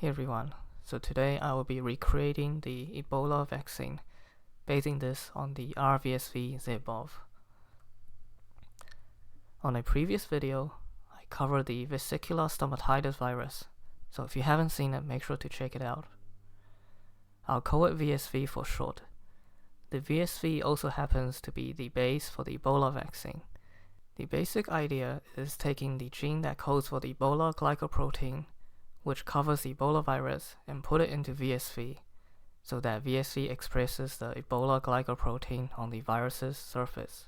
Hey everyone, so today I will be recreating the Ebola vaccine, basing this on the rVSV-EBOV. On a previous video, I covered the vesicular stomatitis virus, so if you haven't seen it, make sure to check it out. I'll call it VSV for short. The VSV also happens to be the base for the Ebola vaccine. The basic idea is taking the gene that codes for the Ebola glycoprotein, which covers the Ebola virus, and put it into VSV, so that VSV expresses the Ebola glycoprotein on the virus's surface.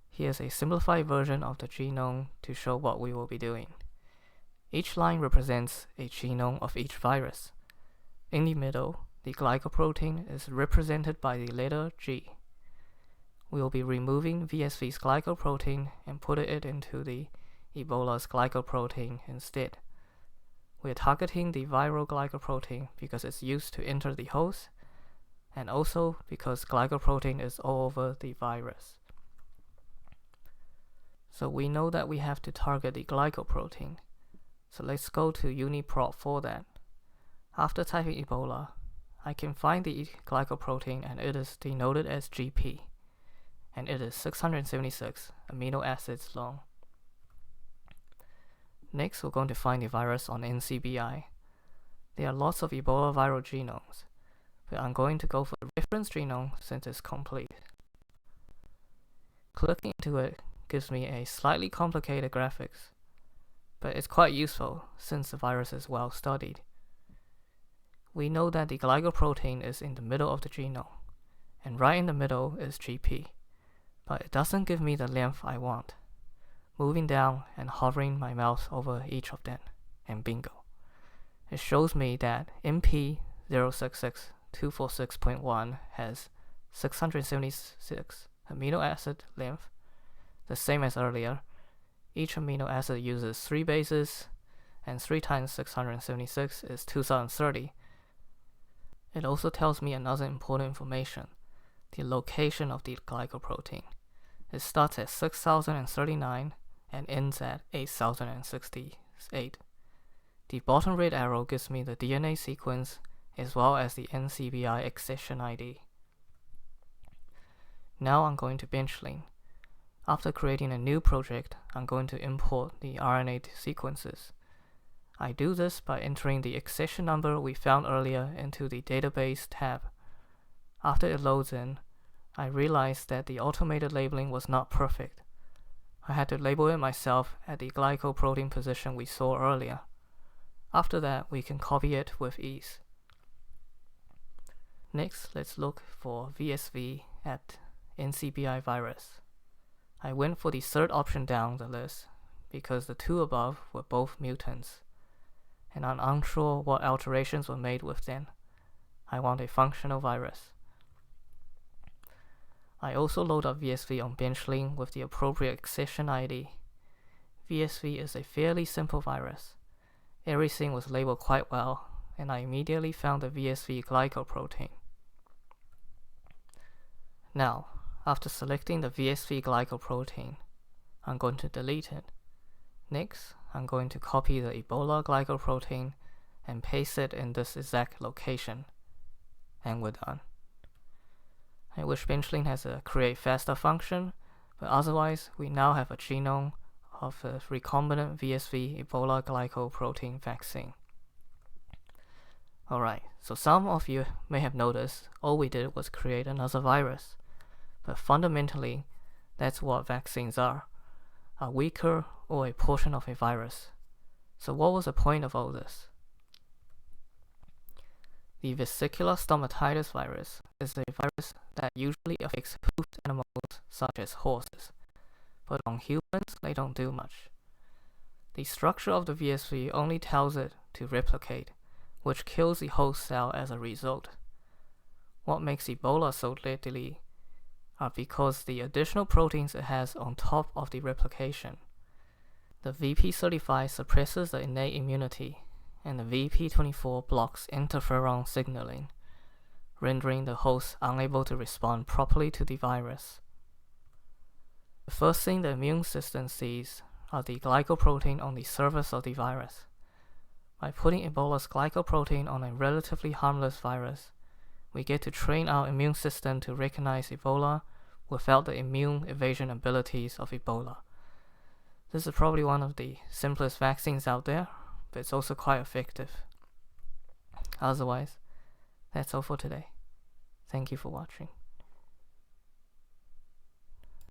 Here's a simplified version of the genome to show what we will be doing. Each line represents a genome of each virus. In the middle, the glycoprotein is represented by the letter G. We will be removing VSV's glycoprotein and put it into the Ebola's glycoprotein instead. We are targeting the viral glycoprotein because it's used to enter the host, and also because glycoprotein is all over the virus. So we know that we have to target the glycoprotein. So let's go to UniProt for that. After typing Ebola, I can find the glycoprotein and it is denoted as GP, and it is 676 amino acids long. Next, we're going to find the virus on NCBI. There are lots of Ebola viral genomes, but I'm going to go for the reference genome since it's complete. Clicking into it gives me a slightly complicated graphics, but it's quite useful since the virus is well studied. We know that the glycoprotein is in the middle of the genome, and right in the middle is GP, but it doesn't give me the length I want. Moving down and hovering my mouse over each of them, and bingo. It shows me that MP066246.1 has 676 amino acid length, the same as earlier. Each amino acid uses 3 bases, and 3 times 676 is 2030. It also tells me another important information, the location of the glycoprotein. It starts at 6039 and ends at 8068. The bottom red arrow gives me the DNA sequence as well as the NCBI accession ID. Now I'm going to benchling. After creating a new project, I'm going to import the RNA sequences. I do this by entering the accession number we found earlier into the database tab. After it loads in, I realized that the automated labeling was not perfect. I had to label it myself at the glycoprotein position we saw earlier. After that, we can copy it with ease. Next, let's look for VSV at NCBI virus. I went for the third option down the list because the 2 above were both mutants, and I'm unsure what alterations were made with them. I want a functional virus. I also load up VSV on benchling with the appropriate accession ID. VSV is a fairly simple virus. Everything was labeled quite well, and I immediately found the VSV glycoprotein. Now, after selecting the VSV glycoprotein, I'm going to delete it. Next, I'm going to copy the Ebola glycoprotein and paste it in this exact location, and we're done. I wish benchling has a create faster function, but otherwise we now have a genome of a recombinant VSV Ebola glycoprotein vaccine. Alright, so some of you may have noticed all we did was create another virus, but fundamentally that's what vaccines are, a weaker or a portion of a virus. So what was the point of all this? The vesicular stomatitis virus is a virus that usually affects hoofed animals such as horses, but on humans they don't do much. The structure of the VSV only tells it to replicate, which kills the host cell as a result. What makes Ebola so deadly are because the additional proteins it has on top of the replication. The VP35 suppresses the innate immunity, and the VP24 blocks interferon signaling, rendering the host unable to respond properly to the virus. The first thing the immune system sees are the glycoprotein on the surface of the virus. By putting Ebola's glycoprotein on a relatively harmless virus, we get to train our immune system to recognize Ebola without the immune evasion abilities of Ebola. This is probably one of the simplest vaccines out there, but it's also quite effective. Otherwise, that's all for today. Thank you for watching.